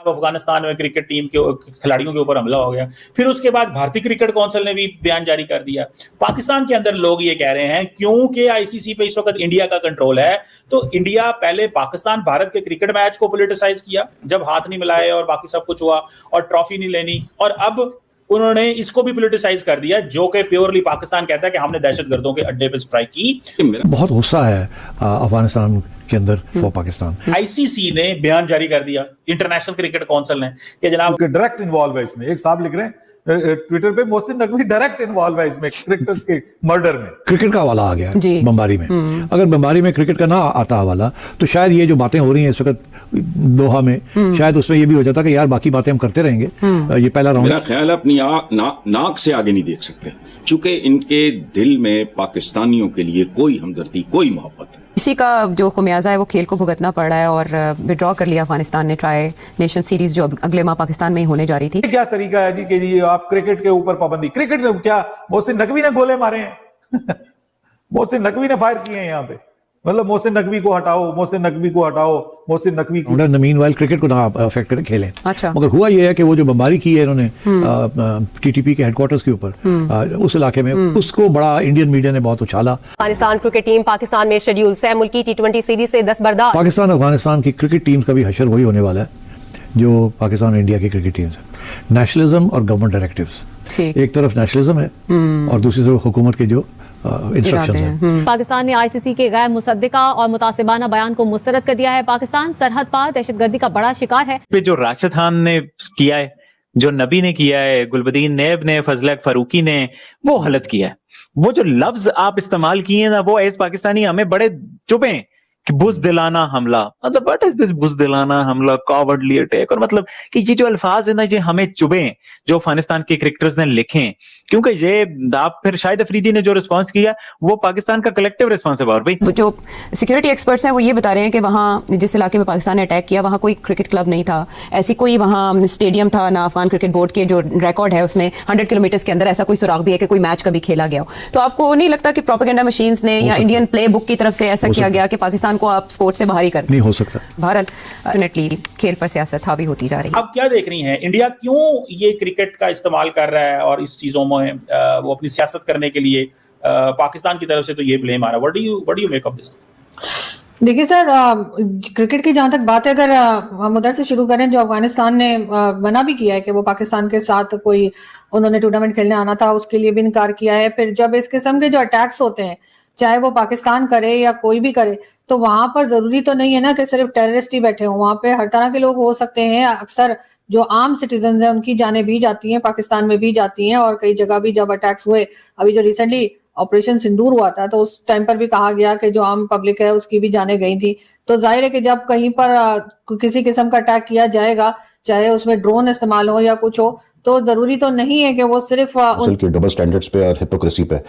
अफगानिस्तान में cricket team के खिलाड़ियों के ऊपर हमला हो गया। फिर उसके बाद भारतीय क्रिकेट काउंसिल ने भी बयान जारी कर दिया। पाकिस्तान के अंदर लोग ये कह रहे हैं क्योंकि आईसीसी पे इस वक्त इंडिया का कंट्रोल है, तो इंडिया पहले पाकिस्तान भारत के क्रिकेट मैच को पॉलिटिसाइज किया जब हाथ नहीं मिलाए और बाकी सब कुछ हुआ और ट्रॉफी नहीं लेनी, और अब उन्होंने इसको भी पॉलिटिसाइज कर दिया, जो कि प्योरली पाकिस्तान कहता है कि हमने दहशतगर्दों के अड्डे पे स्ट्राइक की। बहुत गुस्सा है अफगानिस्तान के अंदर फॉर पाकिस्तान। आईसीसी ने बयान जारी कर दिया, इंटरनेशनल क्रिकेट काउंसिल ने, कि जनाब डायरेक्ट इन्वॉल्व है इसमें। एक साहब लिख रहे हैं ट्विटर पे, मोहसिन नकवी डायरेक्ट इन्वॉल्व है इसमें क्रिकेटर्स के मर्डर में। क्रिकेट का हवाला आ गया बमबारी में। अगर बमबारी में क्रिकेट का ना आता हवाला तो शायद ये जो बातें हो रही हैं इस वक्त दोहा में, शायद उसमें ये भी हो जाता कि यार बाकी बातें हम करते रहेंगे। ये पहला राउंड। मेरा ख्याल है अपनी नाक से आगे नहीं देख सकते, चूंकि इनके दिल में पाकिस्तानियों के लिए कोई हमदर्दी, कोई मोहब्बत। इसी का जो खुमियाजा है वो खेल को भुगतना पड़ रहा है और विड्रॉ कर लिया अफगानिस्तान ने ट्राई नेशन सीरीज जो अगले माह पाकिस्तान में ही होने जा रही थी। क्या तरीका है जी कि जी आप क्रिकेट के ऊपर पाबंदी? क्रिकेट में क्या मोहसिन नकवी ने गोले मारे हैं? मोहसिन नकवी ने फायर किए हैं यहाँ पे। मतलब मोहसिन नकवी को हटाओ, मोहसिन नकवी को हटाओ, मोहसिन नकवी को। मीनवाइल क्रिकेट को ना अफेक्ट करें, खेलें। अच्छा। मगर हुआ ये है कि वो जो बमबारी की है इन्होंने टीटीपी के हेडक्वार्टर्स के ऊपर उस इलाके में, उसको बड़ा इंडियन मीडिया ने बहुत उछाला। अफगानिस्तान क्रिकेट टीम पाकिस्तान में शेड्यूल सह मुल्की T20 सीरीज से दस्तबरदार। पाकिस्तान अफगानिस्तान की क्रिकेट टीम का भी हशर वही होने वाला है जो पाकिस्तान इंडिया की क्रिकेट टीम है। नेशनलिज्म और गवर्नमेंट डायरेक्टिव्स, एक तरफ नेशनलिज्म है और दूसरी तरफ हुकूमत के जो इंस्ट्रक्शंस हैं। पाकिस्तान ने आईसीसी के गैर मुसद्दिका और मुतासिबाना बयान को मुस्तरद कर दिया है। पाकिस्तान सरहद पार दहशतगर्दी का बड़ा शिकार है। पे जो राशिद खान ने किया है, जो नबी ने किया है, गुलबदीन नैब ने, फजल फारूकी ने, वो गलत किया है। वो जो लफ्ज आप इस्तेमाल किए ना, वो एज पाकिस्तानी हमें बड़े चुभे कि बुज़दिलाना हमला। मतलब व्हाट इज दिस बुज़दिलाना हमला, कॉवर्डली अटैक, और मतलब कि ये जो अल्फाज है ना, ये हमें चुभे जो अफगानिस्तान के क्रिकेटर्स ने लिखे, क्योंकि ये आप फिर शाहिद अफरीदी ने जो रिस्पांस किया वो पाकिस्तान का कलेक्टिव रिस्पांस है। और भाई जो सिक्योरिटी एक्सपर्ट्स हैं वो ये बता रहे हैं कि वहाँ जिस इलाके में पाकिस्तान ने अटैक किया वहाँ कोई क्रिकेट क्लब नहीं था, ऐसी कोई वहाँ स्टेडियम था ना। अफगान क्रिकेट बोर्ड के जो रिकॉर्ड है उसमें 100 किलोमीटर के अंदर ऐसा कोई सुराग भी है कि कोई मैच कभी खेला गया हो। तो आपको नहीं लगता कि प्रोपेगेंडा मशीन्स ने या इंडियन प्ले बुक की तरफ से ऐसा किया गया कि पाकिस्तान को आप स्पोर्ट्स से बाहर ही कर? नहीं हो सकता। भारत डेफिनेटली खेल पर सियासत हावी होती जा रही है। अब क्या देख रही हैं, इंडिया क्यों ये क्रिकेट का इस्तेमाल कर रहा है और इस चीजों में वो अपनी सियासत करने के लिए पाकिस्तान की तरफ से तो ये ब्लेम आ रहा है। What do you make of this? देखिए सर, क्रिकेट की जहां तक बात है, अगर हम उधर से शुरू करें, जो अफगानिस्तान ने मना भी किया है कि वो पाकिस्तान के साथ कोई उन्होंने टूर्नामेंट खेलने आना था, उसके लिए भी इनकार किया है। फिर जब इस किस्म के जो अटैक्स होते हैं, चाहे वो पाकिस्तान करे या कोई भी करे, तो वहां पर जरूरी तो नहीं है ना कि सिर्फ टेररिस्ट ही बैठे हों। वहां पे हर तरह के लोग हो सकते हैं। अक्सर जो आम सिटीजन हैं उनकी जानें भी जाती हैं, पाकिस्तान में भी जाती हैं, और कई जगह भी जब अटैक्स हुए, अभी जो रिसेंटली ऑपरेशन सिंदूर हुआ था, तो उस टाइम पर भी कहा गया कि जो आम पब्लिक है उसकी भी जानें गई थी। तो जाहिर है कि जब कहीं पर किसी किस्म का अटैक किया जाएगा, चाहे उसमें ड्रोन इस्तेमाल हो या कुछ हो, तो जरूरी तो नहीं है कि वो सिर्फ डबल स्टैंडर्ड्स पे और हिपोक्रेसी पे।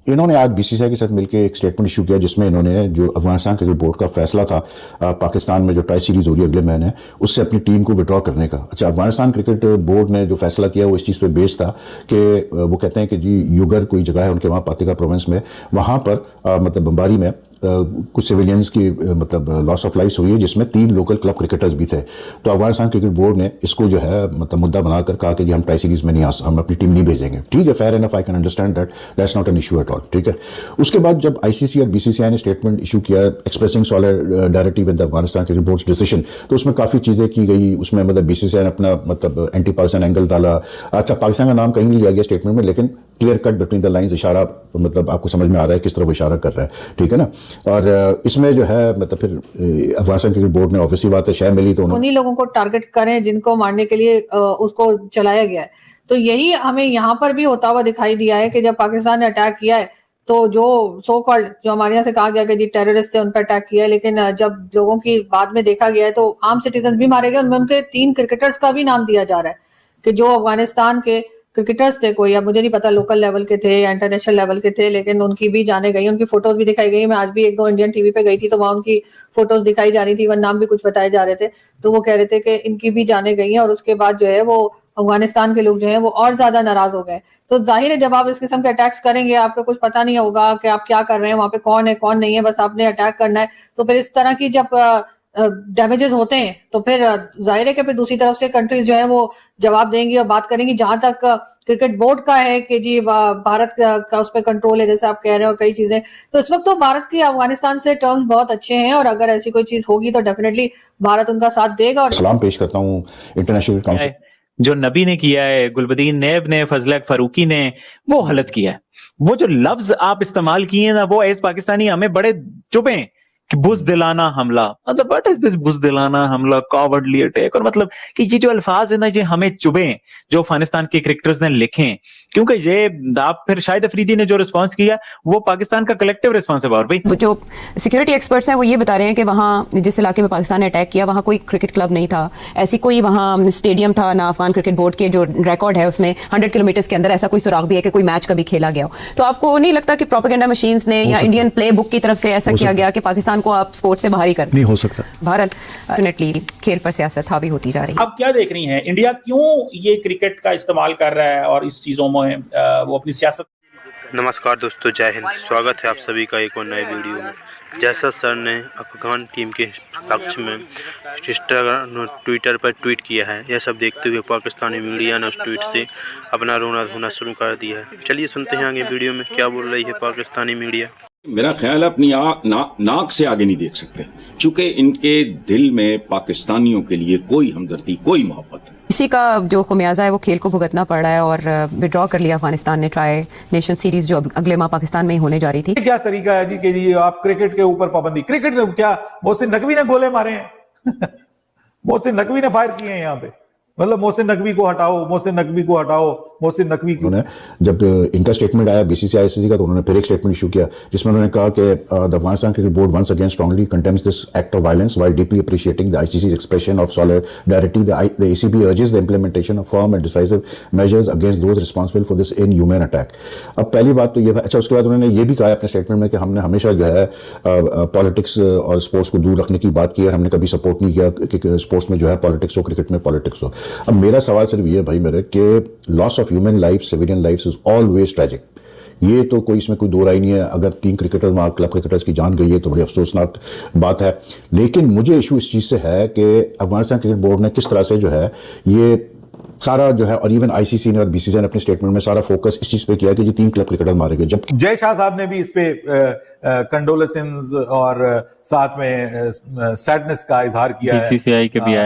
इन्होंने आज बीसीसीआई के साथ मिलकर एक स्टेटमेंट इशू किया जिसमें इन्होंने जो अफगानिस्तान क्रिकेट बोर्ड का फैसला था पाकिस्तान में जो ट्राई सीरीज हो रही है अगले महीने, उससे अपनी टीम को विड्रॉ करने का। अच्छा, अफगानिस्तान क्रिकेट बोर्ड ने जो फैसला किया वो इस चीज़ पे बेस्ड था कि वो कहते हैं कि जी युगर कोई जगह है उनके वहाँ पातिका प्रोविंस में, वहाँ पर मतलब बमबारी में कुछ सिविलियंस की मतलब लॉस ऑफ लाइफ हुई है, जिसमें 3 लोकल क्लब क्रिकेटर्स भी थे। तो अफगानिस्तान क्रिकेट बोर्ड ने इसको जो है मतलब मुद्दा बनाकर कहा कि जी हम ट्राई सीरीज में नहीं हम अपनी टीम नहीं भेजेंगे। ठीक है, fair enough, I can understand that, that's not an issue at all. ठीक है, उसके बाद जब आईसीसी और बीसीसीआई ने स्टेटमेंट इशू किया expressing solidarity with Afghanistan cricket board decision, तो उसमें काफ़ी चीज़ें की गई। उसमें मतलब बीसीसीआई ने अपना मतलब एंटी पाकिस्तान एंगल डाला। अच्छा, पाकिस्तान का नाम कहीं नहीं लिया गया स्टेटमेंट में, लेकिन clear cut between the lines इशारा मतलब आपको समझ में आ रहा है किस तरह वो इशारा कर रहा है। ठीक है ना, और इसमें जो है मतलब फिर अफगानिस्तान क्रिकेट बोर्ड ने ऑब्वियसली बात है शय मिली तो उन्हीं लोगों को टारगेट करें जिनको मारने के लिए उसको चलाया गया है। तो यही हमें यहाँ पर भी होता हुआ दिखाई दिया है कि जब पाकिस्तान ने अटैक किया है तो जो सो कॉल्ड जो हमारे यहाँ से कहा गया कि जी टेररिस्ट थे उन पर अटैक किया है, लेकिन जब लोगों की बाद में देखा गया है तो आम सिटीजन भी मारे गए। उनमें उनके 3 क्रिकेटर्स का भी नाम दिया जा रहा है कि जो अफगानिस्तान के क्रिकेटर्स थे, कोई अब मुझे नहीं पता लोकल लेवल के थे या इंटरनेशनल लेवल के थे, लेकिन उनकी भी जाने गई, उनकी फोटोज भी दिखाई गई। मैं आज भी 1-2 इंडियन टीवी पे गई थी तो वहाँ उनकी फोटोज दिखाई जा रही थी, वन नाम भी कुछ बताए जा रहे थे। तो वो कह रहे थे कि इनकी भी जाने गई हैं, और उसके बाद जो है वो अफगानिस्तान के लोग जो है वो और ज्यादा नाराज हो गए। तो जाहिर है जब आप इस किस्म के अटैक्स करेंगे, आपको कुछ पता नहीं होगा कि आप क्या कर रहे हैं, वहां पे कौन है कौन नहीं है, बस आपने अटैक करना है। तो फिर इस तरह की जब डैमेजेस होते हैं तो फिर जाहिर है कि फिर दूसरी तरफ से कंट्रीज जो है वो जवाब देंगी और बात करेंगी। जहां तक क्रिकेट बोर्ड का है कि जी भारत का उस पर कंट्रोल है जैसे आप कह रहे हैं और कई चीजें, तो इस वक्त तो भारत की अफगानिस्तान से टर्म्स बहुत अच्छे हैं और अगर ऐसी कोई चीज होगी तो डेफिनेटली भारत उनका साथ देगा। और सलाम पेश करता हूँ इंटरनेशनल काउंसिल जो नबी ने किया है, गुलबदीन नैब ने, फजल फारूकी ने, वो गलत किया है। वो जो लफ्ज आप इस्तेमाल किए ना, वो एज पाकिस्तानी हमें बड़े चुभे कि बुज़दिलाना हमला, मतलब व्हाट इज दिस बुज़दिलाना हमला, कॉवर्डली अटैक, और मतलब कि ये जो अल्फाज है ना, ये हमें चुभे जो अफगानिस्तान के क्रिकेटर्स ने लिखे, क्योंकि ये आप फिर शाहिद अफरीदी ने जो रिस्पांस किया वो पाकिस्तान का कलेक्टिव रिस्पांस है। और भाई जो सिक्योरिटी एक्सपर्ट्स हैं वो ये बता रहे हैं कि वहाँ जिस इलाके में पाकिस्तान ने अटैक किया वहाँ कोई क्रिकेट क्लब नहीं था, ऐसी कोई वहाँ स्टेडियम था ना, अफगान क्रिकेट बोर्ड के जो रिकॉर्ड है उसमें 100 किलोमीटर के अंदर ऐसा कोई सुराग भी है कि कोई मैच कभी खेला गया हो। तो आपको नहीं लगता कि प्रोपेगेंडा मशीन्स ने या इंडियन प्ले बुक की तरफ से ऐसा किया गया कि पाकिस्तान को आप स्पोर्ट से बाहर ही कर नहीं हो सकता? भारत डेफिनेटली खेल पर सियासत हावी होती जा रही है। अब क्या देख रही हैं, इंडिया क्यों ये क्रिकेट का इस्तेमाल कर रहा है और इस चीजों में वो अपनी सियासत। नमस्कार दोस्तों, जय हिंद। स्वागत है आप सभी का एक और नए वीडियो में। जैसा सर ने अफगान टीम के पक्ष में इंस्टाग्राम ट्विटर पर ट्वीट किया है, यह सब देखते हुए पाकिस्तानी मीडिया ने उस ट्वीट से अपना रोना धोना शुरू कर दिया है। चलिए सुनते हैं आगे वीडियो में क्या बोल रही है पाकिस्तानी मीडिया। मेरा ख्याल है अपनी नाक से आगे नहीं देख सकते, क्योंकि इनके दिल में पाकिस्तानियों के लिए कोई हमदर्दी, कोई मोहब्बत है। इसी का जो खुमियाजा है वो खेल को भुगतना पड़ रहा है और विड्रॉ कर लिया अफगानिस्तान ने ट्राई नेशन सीरीज जो अगले माह पाकिस्तान में ही होने जा रही थी। क्या तरीका है जी कि जी आप क्रिकेट के ऊपर पाबंदी, क्रिकेट क्या मोहसिन नकवी ने गोले मारे हैं मोहसिन नकवी ने फायर किए हैं यहाँ पे, मतलब मोहसिन नकवी को हटाओ, मोहसिन नकवी को हटाओ, मोहसिन नकवी को। उन्होंने जब इनका स्टेटमेंट आया बीसीसीआई आईसीसी का, तो उन्होंने फिर एक स्टेटमेंट इशू किया जिसमें उन्होंने कहा कि the Afghanistan cricket board once again strongly condemns this act of violence while deeply appreciating the ICC's expression of solidarity. The ACB urges the implementation of firm and decisive measures against those responsible for this inhuman attack. अब पहली बात तो ये, अच्छा उसके बाद उन्होंने ये भी कहा अपने स्टेटमेंट में कि हमने हमेशा जो है पॉलिटिक्स और स्पोर्ट्स को दूर रखने की बात की है, हमने कभी सपोर्ट नहीं किया कि स्पोर्ट्स में जो है पॉलिटिक्स हो, क्रिकेट में पॉलिटिक्स हो। अब मेरा सवाल सिर्फ ये भाई मेरे कि loss of human life, civilian life is always tragic. ये तो कोई इसमें कोई दो राय नहीं है। अगर 3 क्रिकेटर्स वहाँ क्लब क्रिकेटर्स की जान गई है तो बड़ी अफसोसनाक बात है। लेकिन मुझे इशू इस चीज़ से है कि अफगानिस्तान क्रिकेट बोर्ड ने किस तरह से जो है ये सारा जो है, और इवन आईसीसी ने और बीसीसीआई ने अपने स्टेटमेंट में सारा फोकस इस चीज पे किया कि जी 3 क्लब क्रिकेटर मारे गए। जबकि जय शाह साहब ने भी इस पे कंडोलेंसेस और साथ में सैडनेस का इजहार किया है।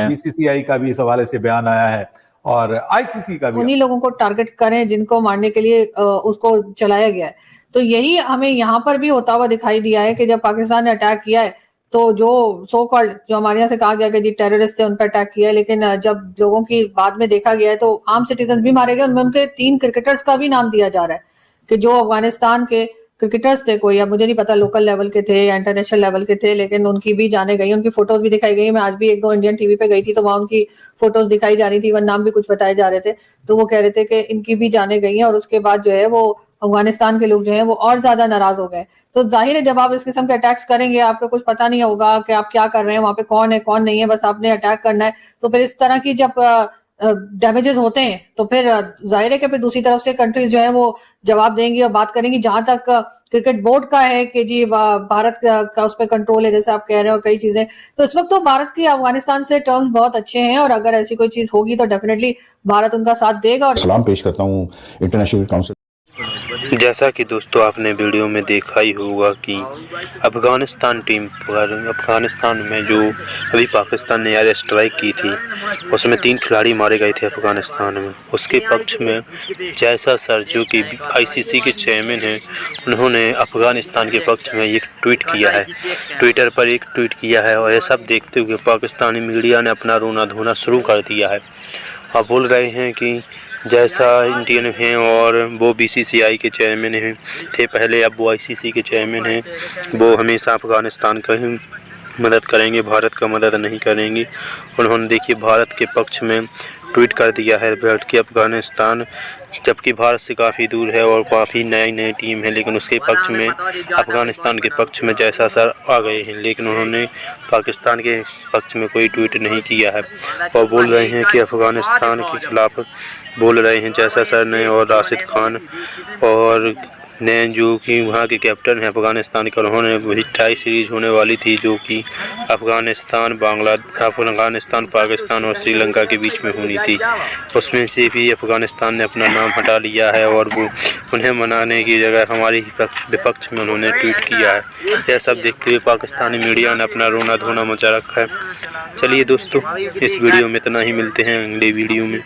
बीसीसीआई का भी इस हवाले से बयान आया है और आईसीसी का भी। उन्हीं लोगों को टारगेट करें जिनको मारने के लिए उसको चलाया गया है। तो यही हमें यहाँ पर भी होता हुआ दिखाई दिया है कि जब पाकिस्तान ने अटैक किया है तो जो सो कॉल्ड, जो हमारे यहाँ से कहा गया कि जी टेररिस्ट थे, उन पर अटैक किया है, लेकिन जब लोगों की बाद में देखा गया है तो आम सिटीजन भी मारे गए। उनमें उनके 3 क्रिकेटर्स का भी नाम दिया जा रहा है कि जो अफगानिस्तान के क्रिकेटर्स थे, कोई अब मुझे नहीं पता लोकल लेवल के थे या इंटरनेशनल लेवल के थे, लेकिन उनकी भी जाने गई, उनकी फोटोज भी दिखाई गई। मैं आज भी 1-2 इंडियन टीवी पे गई थी तो वहां उनकी फोटोज दिखाई जा रही थी, वन नाम भी कुछ बताए जा रहे थे। तो वो कह रहे थे कि इनकी भी जाने गई हैं और उसके बाद जो है वो अफगानिस्तान के लोग जो हैं वो और ज्यादा नाराज हो गए। तो जाहिर है जब आप इस किस्म के अटैक्स करेंगे, आपको कुछ पता नहीं होगा कि आप क्या कर रहे हैं, वहां पे कौन है कौन नहीं है, बस आपने अटैक करना है। तो फिर इस तरह की जब डैमेजेस होते हैं तो फिर जाहिर है कि फिर दूसरी तरफ से कंट्रीज जो है वो जवाब देंगी और बात करेंगी। जहां तक क्रिकेट बोर्ड का है कि जी भारत का उस पर कंट्रोल है जैसे आप कह रहे हैं और कई चीजें, तो इस वक्त तो भारत की अफगानिस्तान से टर्म्स बहुत अच्छे हैं और अगर ऐसी कोई चीज होगी तो डेफिनेटली भारत उनका साथ देगा। और सलाम पेश करता हूँ इंटरनेशनल काउंसिल। जैसा कि दोस्तों आपने वीडियो में देखा ही होगा कि अफगानिस्तान टीम पर अफगानिस्तान में जो अभी पाकिस्तान ने एयर स्ट्राइक की थी उसमें 3 खिलाड़ी मारे गए थे अफगानिस्तान में। उसके पक्ष में जैसा सर जो कि आईसीसी के चेयरमैन हैं, उन्होंने अफगानिस्तान के पक्ष में एक ट्वीट किया है, ट्विटर पर एक ट्वीट किया है और ये सब देखते हुए पाकिस्तानी मीडिया ने अपना रोना धोना शुरू कर दिया है और बोल रहे हैं कि जैसा इंडियन हैं और वो बीसीसीआई के चेयरमैन हैं थे पहले, अब वो आईसीसी के चेयरमैन हैं, वो हमेशा अफगानिस्तान का ही मदद करेंगे, भारत का मदद नहीं करेंगे। उन्होंने देखिए भारत के पक्ष में ट्वीट कर दिया है बैठ के अफगानिस्तान, जबकि भारत से काफ़ी दूर है और काफ़ी नई टीम है, लेकिन उसके पक्ष में अफगानिस्तान के पक्ष में जैसा सर आ गए हैं, लेकिन उन्होंने पाकिस्तान के पक्ष में कोई ट्वीट नहीं किया है और बोल रहे हैं कि अफगानिस्तान के खिलाफ बोल रहे हैं जैसा सर ने और राशिद खान और ने जो कि वहाँ के कैप्टन हैं अफगानिस्तान के, उन्होंने वही ट्राई सीरीज होने वाली थी जो कि अफगानिस्तान पाकिस्तान और श्रीलंका के बीच में होनी थी, उसमें से भी अफगानिस्तान ने अपना नाम हटा लिया है और वो उन्हें मनाने की जगह हमारी विपक्ष में उन्होंने ट्वीट किया है। यह सब देखते हुए पाकिस्तानी मीडिया ने अपना रोना धोना मचा रखा है। चलिए दोस्तों, इस वीडियो में इतना ही, मिलते हैं अगले वीडियो में।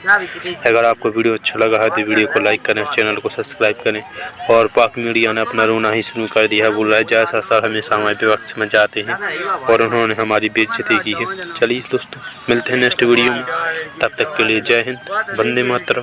अगर आपको वीडियो अच्छा लगा है तो वीडियो को लाइक करें, चैनल को सब्सक्राइब करें। और पाक मीडिया ने अपना रोना ही शुरू कर दिया, बोल रहा है जैसा सर हमेशा हमारे विपक्ष में जाते हैं और उन्होंने हमारी बेइज्जती की है। चलिए दोस्तों, मिलते हैं नेक्स्ट वीडियो में, तब तक के लिए जय हिंद, वंदे मातरम।